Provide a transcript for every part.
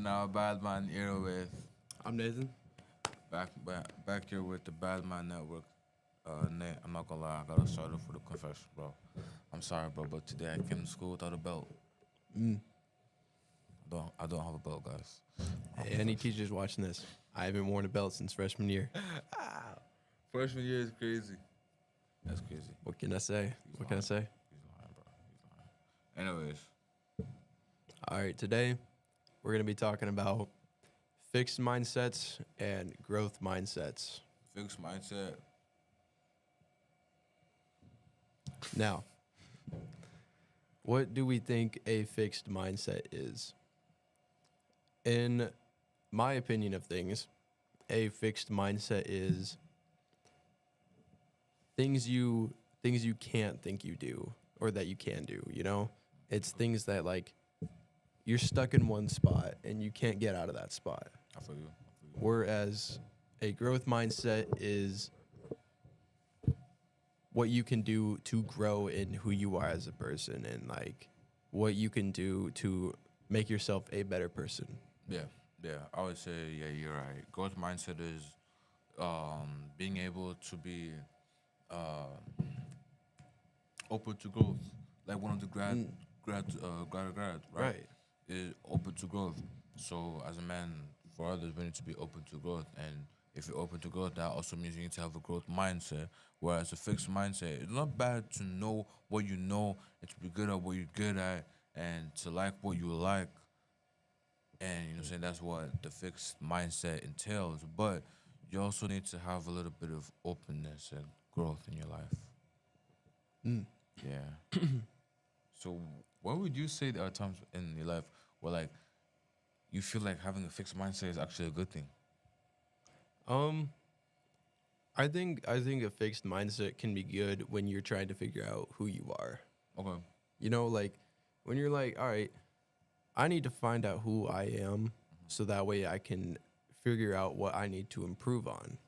now Badman here with I'm Nathan. back here with the Badman Network. Nate, I'm not gonna lie, I gotta start off with a confession, bro. I'm sorry, bro, but today I came to school without a belt. Mm. I don't have a belt, guys. Hey, any teachers watching this? I haven't worn a belt since freshman year. Freshman year is crazy. That's crazy. What can I say? He's What can I lying. say? He's lying, bro. He's lying. Anyways, All right, today we're going to be talking about fixed mindsets and growth mindsets. fixed mindset. Now, what do we think a fixed mindset is? In my opinion of things, a fixed mindset is things you can't think you do or that you can do, you know? It's things that like you're stuck in one spot and you can't get out of that spot. I feel you. Whereas a growth mindset is what you can do to grow in who you are as a person and like what you can do to make yourself a better person. Yeah, yeah. I would say, yeah, you're right. Growth mindset is being able to be open to growth. Like one of the grad, right? Right. Is open to growth. So as a man, for others, we need to be open to growth. And if you're open to growth, that also means you need to have a growth mindset. Whereas a fixed mindset, it's not bad to know what you know and to be good at what you're good at and to like what you like. And you know what I'm saying? That's what the fixed mindset entails. But you also need to have a little bit of openness and growth in your life. Mm. Yeah. So what would you say there are times in your life where like you feel like having a fixed mindset is actually a good thing? Um, I think a fixed mindset can be good when you're trying to figure out who you are. Okay. You know, like when you're like, all right, I need to find out who I am so that way I can figure out what I need to improve on.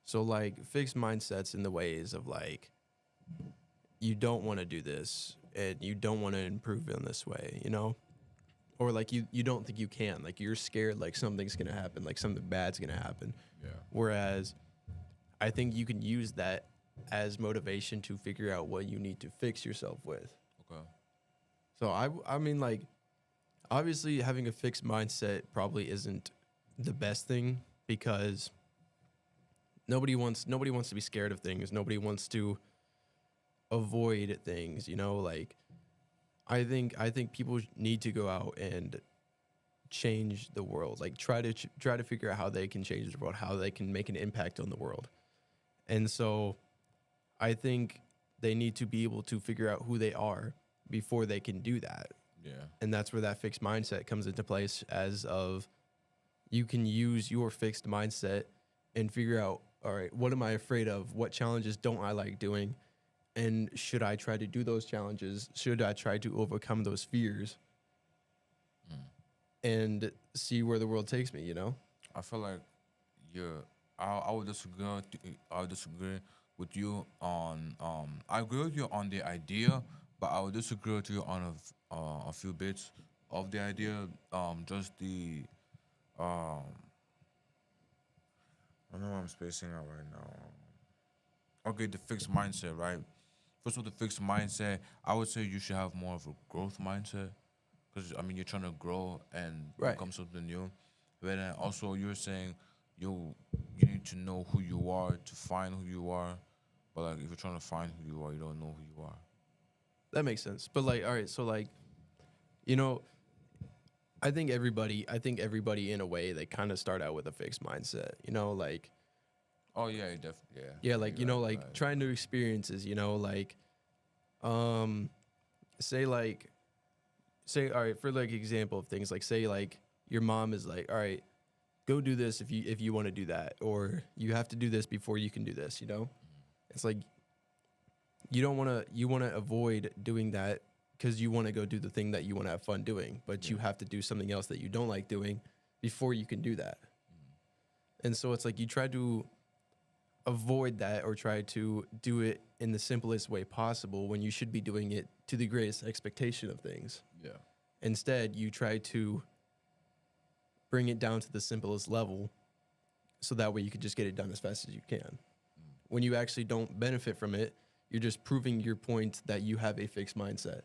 So like fixed mindsets in the ways of like you don't want to do this and you don't want to improve in this way, you know? Or like you don't think you can. Like you're scared like something's gonna happen, like something bad's gonna happen. Yeah. Whereas I think you can use that as motivation to figure out what you need to fix yourself with. Okay. So I mean like obviously having a fixed mindset probably isn't the best thing because nobody wants to be scared of things. Nobody wants to avoid things, you know, like I think people need to go out and change the world. Like try to figure out how they can change the world, how they can make an impact on the world. And so I think they need to be able to figure out who they are before they can do that. Yeah. And that's where that fixed mindset comes into place as of you can use your fixed mindset and figure out, all right, what am I afraid of? What challenges don't I like doing? And should I try to do those challenges? Should I try to overcome those fears and see where the world takes me, you know? I feel like you're. I would disagree. I would disagree with you on. I agree with you on the idea, but I would disagree with you on a few bits of the idea. Just the. Um, I know I'm spacing out right now. Okay, the fixed mindset, right? First of all, the fixed mindset. I would say you should have more of a growth mindset, because I mean you're trying to grow and Right. become something new. But then also you're saying you need to know who you are to find who you are. But like if you're trying to find who you are, you don't know who you are. That makes sense. But like, all right, so like, you know, I think everybody in a way they kind of start out with a fixed mindset, you know, like Oh yeah, definitely yeah. yeah, like You're you know, right, like trying new experiences, you know, like um say like say all right, for like example of things, like say like your mom is like, all right, go do this if you want to do that, or you have to do this before you can do this, you know? It's like you want to avoid doing that because you want to go do the thing that you want to have fun doing, but you Yeah. have to do something else that you don't like doing before you can do that. And so it's like you try to avoid that or try to do it in the simplest way possible when you should be doing it to the greatest expectation of things. Yeah. Instead, you try to bring it down to the simplest level so that way you can just get it done as fast as you can. When you actually don't benefit from it, you're just proving your point that you have a fixed mindset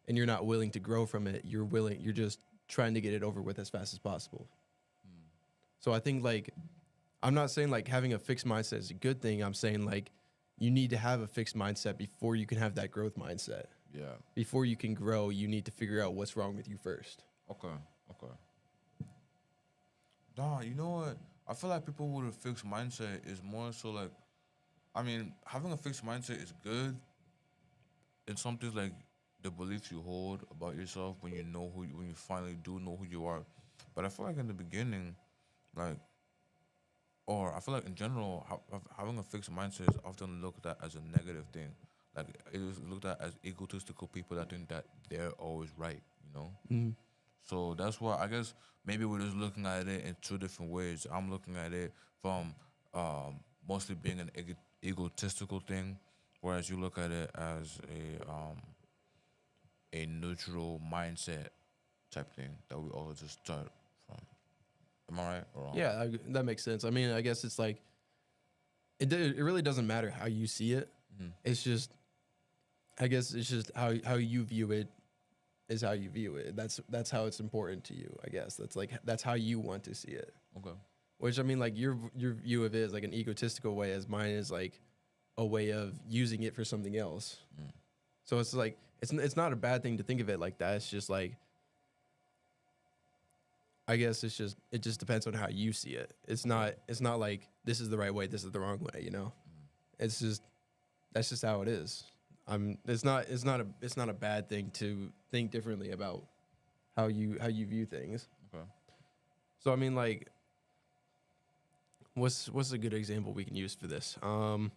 and you're not willing to grow from it. You're just trying to get it over with as fast as possible. So I think like, I'm not saying like having a fixed mindset is a good thing. I'm saying like you need to have a fixed mindset before you can have that growth mindset. Yeah. Before you can grow, you need to figure out what's wrong with you first. Okay. Nah, you know what? I feel like people with a fixed mindset is more so like, I mean, having a fixed mindset is good in some things like the beliefs you hold about yourself when you know when you finally do know who you are. But I feel like in the beginning, like, or I feel like in general, having a fixed mindset is often looked at as a negative thing. Like it is looked at as egotistical people that think that they're always right, you know? Mm. So that's why I guess maybe we're just looking at it in two different ways. I'm looking at it from mostly being an egotistical thing, whereas you look at it as a neutral mindset type thing that we all just start from. Am I right or wrong? Yeah, that makes sense. I mean, I guess it's like it really doesn't matter how you see it. It's just, I guess it's just how you view it is how you view it. That's how it's important to you. I guess that's how you want to see it. Okay. Which I mean, like your view of it is like an egotistical way, as mine is like a way of using it for something else. So it's like it's not a bad thing to think of it like that. It's just like, I guess it just depends on how you see it. It's not like this is the right way, this is the wrong way. You know, it's just that's just how it is. It's not a bad thing to think differently about how you view things. Okay. So I mean, like, what's a good example we can use for this? I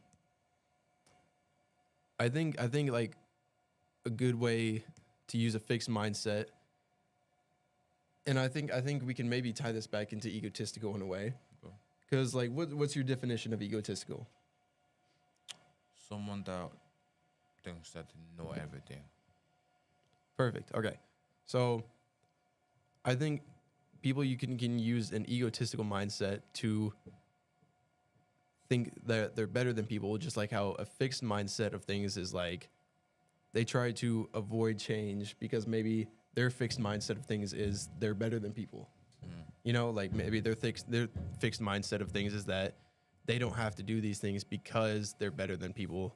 think like a good way to use a fixed mindset, and I think we can maybe tie this back into egotistical in a way, because like what's your definition of egotistical? Someone that thinks that they know everything. Perfect. Okay. So I think people you can use an egotistical mindset to think that they're better than people, just like how a fixed mindset of things is like they try to avoid change because maybe their fixed mindset of things is they're better than people. You know, like maybe their fixed mindset of things is that they don't have to do these things because they're better than people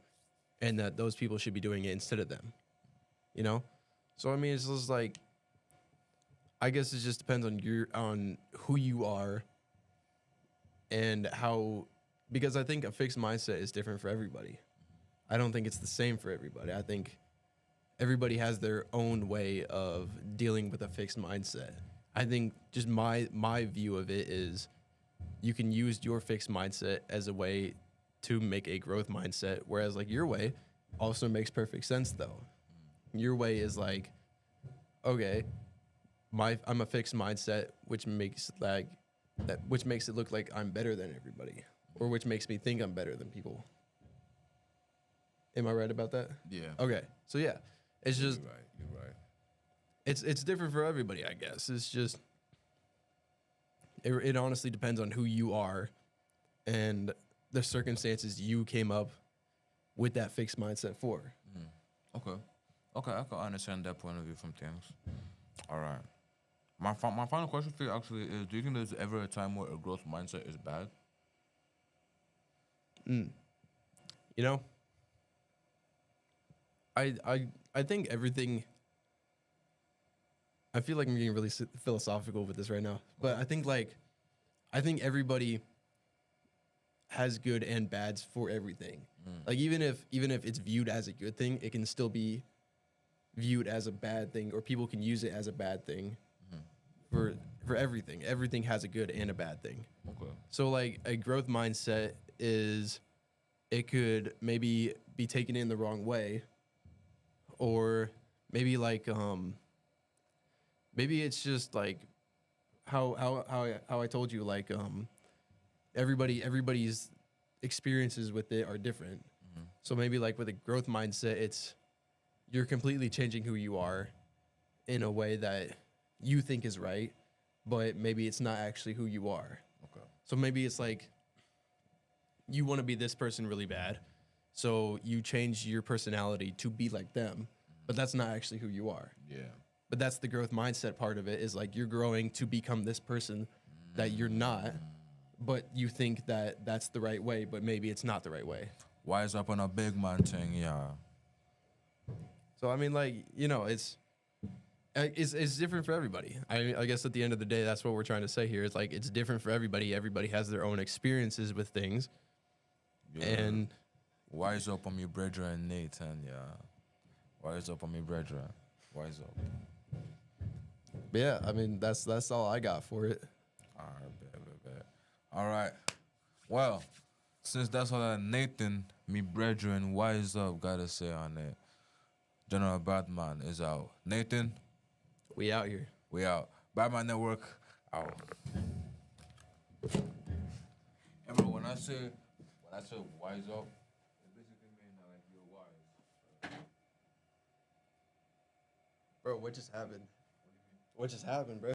and that those people should be doing it instead of them. You know? So I mean it's just like, I guess it just depends on who you are and how, because I think a fixed mindset is different for everybody. I don't think it's the same for everybody. I think everybody has their own way of dealing with a fixed mindset. I think just my view of it is you can use your fixed mindset as a way to make a growth mindset, whereas like your way also makes perfect sense though. Your way is like, okay, I'm a fixed mindset, which makes it look like I'm better than everybody, or which makes me think I'm better than people. Am I right about that? Yeah. Okay. So yeah, it's just You're right. it's different for everybody, I guess. It's just it honestly depends on who you are and the circumstances you came up with that fixed mindset for. Okay. Okay, I can understand that point of view from things. All right. My final question for you actually is: do you think there's ever a time where a growth mindset is bad? You know, I think everything. I feel like I'm getting really philosophical with this right now, but I think everybody has good and bads for everything. Like even if it's viewed as a good thing, it can still be viewed as a bad thing, or people can use it as a bad thing for everything. Everything has a good and a bad thing. Okay. So like a growth mindset is, it could maybe be taken in the wrong way, or maybe like maybe it's just like how I told you, like everybody's experiences with it are different. So maybe like with a growth mindset, it's you're completely changing who you are in a way that you think is right, but maybe it's not actually who you are. Okay. So maybe it's like you want to be this person really bad. So you change your personality to be like them, but that's not actually who you are. Yeah. But that's the growth mindset part of it, is like you're growing to become this person that you're not, but you think that that's the right way, but maybe it's not the right way. Wise up on a big man thing, yeah. So I mean, like, you know, it's different for everybody. I guess at the end of the day, that's what we're trying to say here. It's like it's different for everybody. Everybody has their own experiences with things, Yeah. and Wise up on me, brethren, Nathan, yeah. Wise up on me, brethren. Wise up. yeah, I mean that's all I got for it. All right, bet. All right. Well, since that's all that Nathan, me brethren, wise up, gotta say on it. General Badman is out. Nathan, We out here. we out. Badman Network, out. And bro, when I say wise up, it basically means that like you're wise. Bro, what just happened? What just happened, bro?